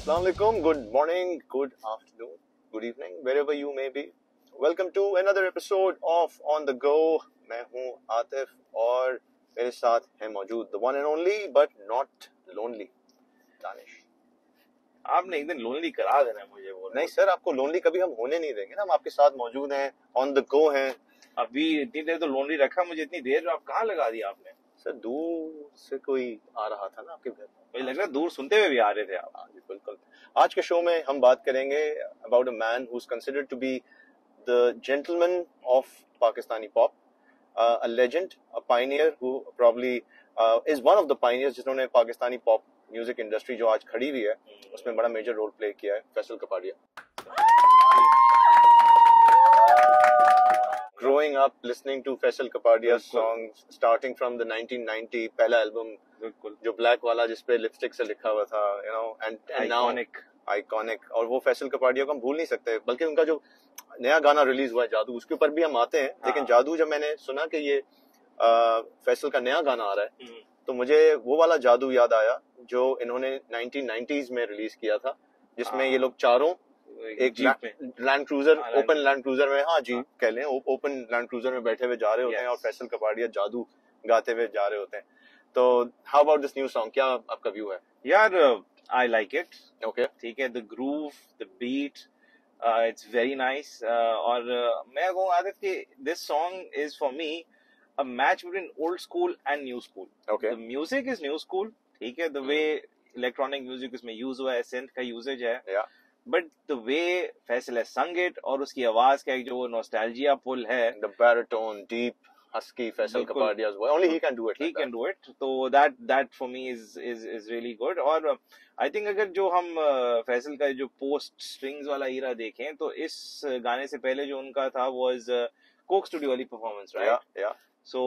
Assalamu alaikum, good morning, good afternoon, good evening, wherever you may be. Welcome to another episode of On the Go. मैं हूँ आतिफ और मेरे साथ है मौजूद the one and only but not lonely Danish. आपने एक दिन लोनली करा देना है मुझे वो. नहीं सर, आपको लोनली कभी हम होने नहीं देंगे ना. हम आपके साथ मौजूद हैं, ऑन द गो हैं. अभी इतनी देर तो लोनली रखा मुझे, इतनी देर आप कहाँ लगा दिया आपने? सर दूर से कोई आ रहा था ना आपके घर. मुझे लग रहा है दूर सुनते हुए भी आ रहे थे आप. हाँ जी बिल्कुल. आज के शो में हम बात करेंगे about a man who is considered to be the gentleman of Pakistani pop, a legend, a pioneer who probably is one of the pioneers जिन्होंने पाकिस्तानी पॉप म्यूजिक इंडस्ट्री जो आज खड़ी हुई है उसमें बड़ा मेजर रोल प्ले किया है. Faisal Kapadia. Growing up listening to Faisal Kapadia's songs starting from the 1990 पहला एल्बम बिल्कुल जो ब्लैक वाला जिसपे लिपस्टिक से लिखा हुआ था, you know, and now iconic. और वो फैसल कपाडिया को हम भूल नहीं सकते. बल्कि उनका जो नया गाना रिलीज हुआ है जादू, उसके ऊपर भी हम आते हैं. लेकिन जादू जब मैंने सुना कि ये फैसल का नया गाना आ रहा है तो मुझे वो वाला जादू याद आया जो इन्होंने 1990s में रिलीज किया था, जिसमें ये लोग चारों एक land cruiser, open land cruiser में, हाँ जी कह लें, ओपन लैंड क्रूजर में बैठे हुए जा रहे होते हैं और फैसल कपाडिया जादू गाते हुए जा रहे होते हैं. तो how about this new song, क्या आपका व्यू है? यार आई लाइक इट. ओके, ठीक है. The groove, the beat, it's very nice. और मैं कहूँगा आदित्य कि this song is for me a match between old school and new school. Okay. The music is new school. ठीक है. The way electronic music इसमें use हुआ है, synth का usage है. Yeah. But the way Faisal has sung it और उसकी आवाज का एक जो nostalgia pull है. The baritone, deep, husky Faisal Kapadia's voice. Only he can do it. He can do it. So that for me is really good. और I think अगर जो हम फैसल का जो post strings वाला era देखें तो इस गाने से पहले जो उनका था was Coke Studio वाली performance, right? Yeah, yeah. So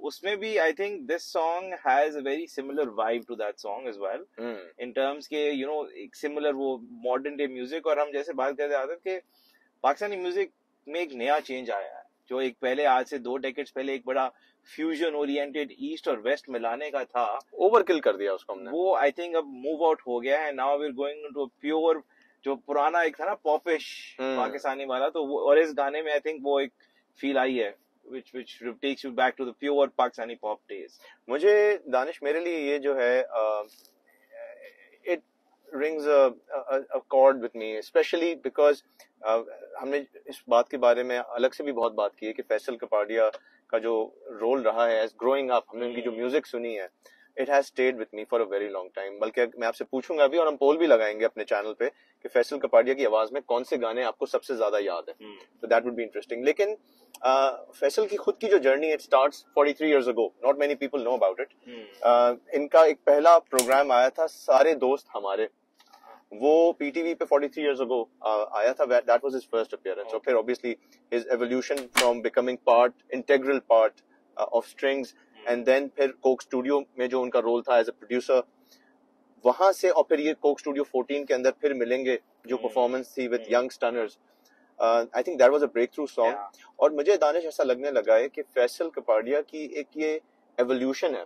उसमें भी I think this song has a very similar vibe to that song as well. In terms के you know एक similar वो modern day music. और हम जैसे बात करते आते कि पाकिस्तानी म्यूजिक में एक नया चेंज आया है जो एक पहले आज से 2 डेकेड्स पहले एक बड़ा फ्यूजन ओरिएंटेड ईस्ट और वेस्ट मिलाने का था. ओवरकिल कर दिया उसको हमने. वो आई थिंक अब मूव आउट हो गया है. Now we are going into pure जो पुराना एक था ना पॉपिश पाकिस्तानी वाला, तो वो और इस गाने में आई थिंक वो एक फील आई है which takes you back to the pure Pakistani pop days. मुझे दानिश, मेरे लिए ये जो है it rings a chord with me, especially because हमने इस बात के बारे में अलग से भी बहुत बात की है कि फैसल कपाडिया का जो रोल रहा है as growing up, हमने उनकी जो म्यूजिक सुनी है, it has stayed with me for a very long time. बल्कि मैं आपसे पूछूंगा अभी और हम पोल भी लगाएंगे अपने चैनल पे कि फैसल कपाडिया की आवाज में कौन से गाने आपको सबसे ज्यादा याद है. तो दैट वुड बी इंटरेस्टिंग. लेकिन फैसल की खुद की जो journey, it starts 43 years ago. Not many people know about it. इनका एक पहला प्रोग्राम आया था सारे दोस्त हमारे, वो पीटीवी पे 43 years ago आया था. That was his first appearance. और फिर obviously his evolution from becoming integral part of Strings, and then फिर कोक स्टूडियो में जो उनका रोल था एज अ प्रोड्यूसर, वहां से और फिर ये कोक स्टूडियो 14 के अंदर फिर मिलेंगे जो परफॉर्मेंस थी with young stunners. I think that was a breakthrough song. और मुझे दानिश ऐसा लगने लगा है कि फैसल कपाडिया की एक ये एवोल्यूशन है.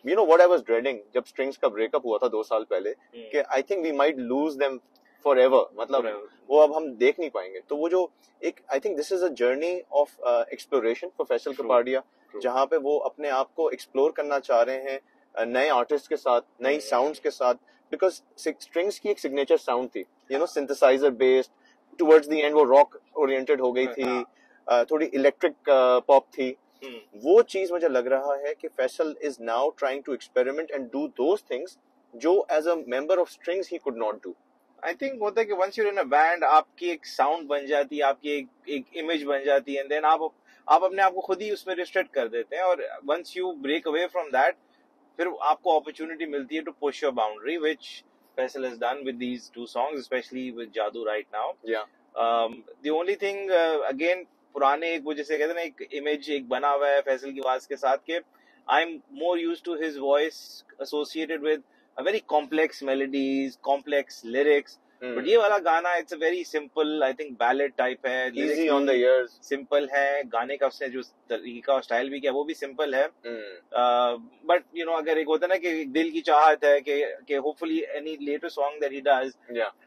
You know what I was dreading जब स्ट्रिंग्स का ब्रेकअप हुआ था 2 साल पहले, कि I think we might lose them forever. मतलब वो अब हम देख नहीं पाएंगे. तो वो जो एक, I think this is a journey of exploration for Faisal Kapadia, जहाँ पे वो अपने आप को एक्सप्लोर करना चाह रहे हैं नए आर्टिस्ट के साथ, नई साउंड्स के साथ. बिकॉज स्ट्रिंग्स की एक सिग्नेचर साउंड थी, you know, synthesiser based. Towards the end वो रॉक ओरिएंटेड हो गई थी, थोड़ी इलेक्ट्रिक पॉप थी. वो चीज मुझे लग रहा है कि Faisal is now trying to experiment and do those things जो as a member of Strings he could not do. I think होता है कि once you in a band आपकी एक साउंड बन जाती है, आपकी एक इमेज बन जाती है, एंड देन आप अपने आप को खुद ही उसमें रिस्ट्रिक्ट कर देते हैं. और once you break away from that, फिर आपको अपॉर्चुनिटी मिलती है to push your boundary, which Faisal has done with these 2 songs, especially with Jadoo right now. Yeah. The only thing again पुराने एक वो जैसे कहते हैं ना एक इमेज एक बना हुआ है फैसल की आवाज के साथ के I'm more used to his voice associated with a very complex melodies, complex lyrics. But ये वाला गाना it's a very simple, I think ballad type है, easy on the ears, simple है, गाने का उसने जो तरीका और स्टाइल भी किया वो भी सिंपल है। बट यू नो अगर एक होता है ना कि दिल की चाहत है कि hopefully any later song that he does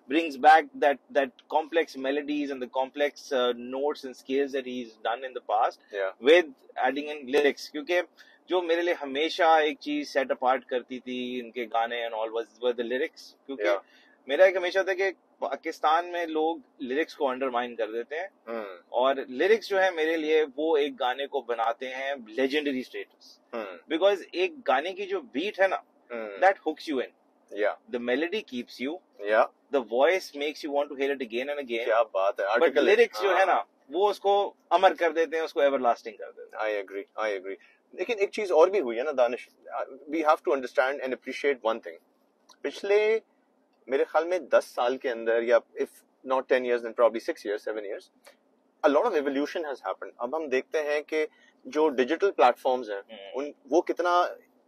brings back that complex melodies and the complex notes and scales that he's done in the past, with adding in lyrics, क्योंकि जो मेरे लिए हमेशा एक चीज सेट अपार्ट करती थी इनके गाने and all was the lyrics, क्योंकि मेरा एक हमेशा था कि पाकिस्तान में लोग लिरिक्स को अंडरमाइन कर देते हैं, और लिरिक्स जो है मेरे लिए वो एक गाने को बनाते हैं लेजेंडरी स्टेटस, बिकॉज एक गाने की जो बीट है ना, that hooks you in, the melody keeps you, the voice makes you want to hear it again and again, क्या बात है, but lyrics जो है ना वो उसको अमर कर देते हैं, उसको everlasting कर देते हैं। I agree. लेकिन एक चीज और भी हुई है ना Danish, we have to understand and appreciate one thing. पिछले मेरे ख्याल में 10 साल के अंदर, या if not 10 years then probably 6 years 7 years, a lot of evolution has happened. अब हम देखते हैं कि जो डिजिटल प्लेटफॉर्म्स हैं उन वो कितना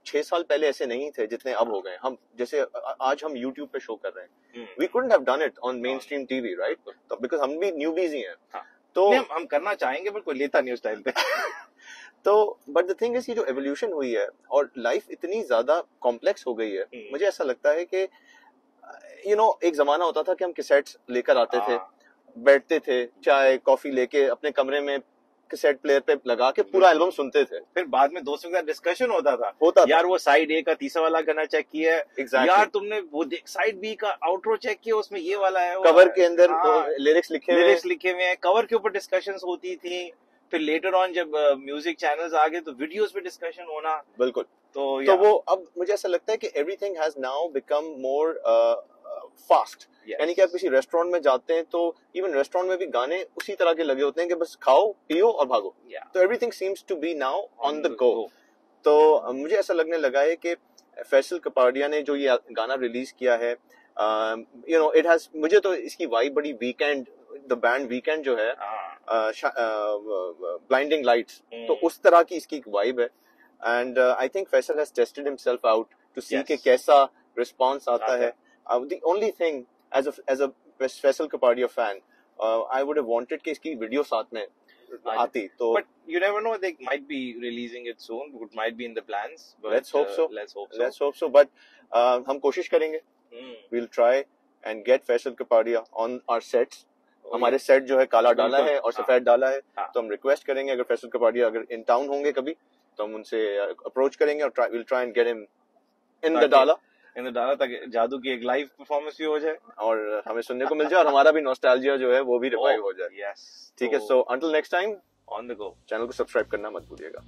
6 साल पहले ऐसे नहीं थे जितने अब हो गए। हम जैसे आज हम YouTube पे शो कर रहे हैं, we couldn't have done it on mainstream TV, right? तो because हम भी न्यूबीज ही हैं, तो हम करना चाहेंगे पर कोई लेता नहीं उस टाइम पे। तो बट द थिंग इज, ये जो एवोल्यूशन हुई है और लाइफ इतनी ज्यादा कॉम्प्लेक्स हो गई है, मुझे ऐसा लगता है कि यू नो एक जमाना होता था कि हम कैसेट्स लेकर आते थे, बैठते थे चाय कॉफी लेके अपने कमरे में कैसेट प्लेयर पे लगा के पूरा एल्बम सुनते थे, फिर बाद में दोस्तों के साथ डिस्कशन होता था यार वो साइड ए का तीसरा वाला गाना चेक किया है, exactly. यार तुमने वो साइड बी का आउटरो चेक किया, उसमें ये वाला है, कवर के अंदर लिरिक्स लिखे हुए हैं, कवर के ऊपर डिस्कशंस होती थी, फिर लेटर ऑन जब म्यूजिक चैनल्स आ गए तो वीडियोस पे डिस्कशन होना। बिल्कुल। तो वो अब मुझे ऐसा लगता है कि everything has now become more fast, यानी कि आप किसी रेस्टोरेंट में जाते हैं तो इवन रेस्टोरेंट में भी गाने उसी तरह के लगे होते हैं कि बस खाओ पियो और भागो, तो everything seems to be now on the go. तो मुझे ऐसा लगने लगा है कि फैसल कपाडिया ने जो ये गाना रिलीज किया है, यू नो इट हैज, मुझे तो इसकी वाइब बड़ी वीकेंड, द बैंड वीकेंड जो है, ब्लाइंडिंग लाइट्स, तो उस तरह की इसकी वाइब है, and I think Faisal has tested himself out to see कि कैसा रिस्पांस आता है। The only thing as a Faisal Kapadia fan, I would have wanted कि इसकी वीडियो साथ में आती, तो but you never know, they might be releasing it soon, it might be in the plans, but let's hope so, but हम कोशिश करेंगे, we'll try and get Faisal Kapadia on our sets। हमारे set जो है काला डाला है और सफेद डाला है, तो हम रिक्वेस्ट करेंगे अगर फैसल कपाडिया अगर इन टाउन होंगे कभी तो हम उनसे अप्रोच करेंगे और we'll try and get him in the डाला तक जादू की एक लाइव परफॉर्मेंस भी हो जाए और हमें सुनने को मिल जाए और हमारा भी नॉस्टैल्जिया जो है वो भी रिवाइव हो जाए। यस, ठीक है। So until next time, on the go, channel को सब्सक्राइब करना मत भूलिएगा।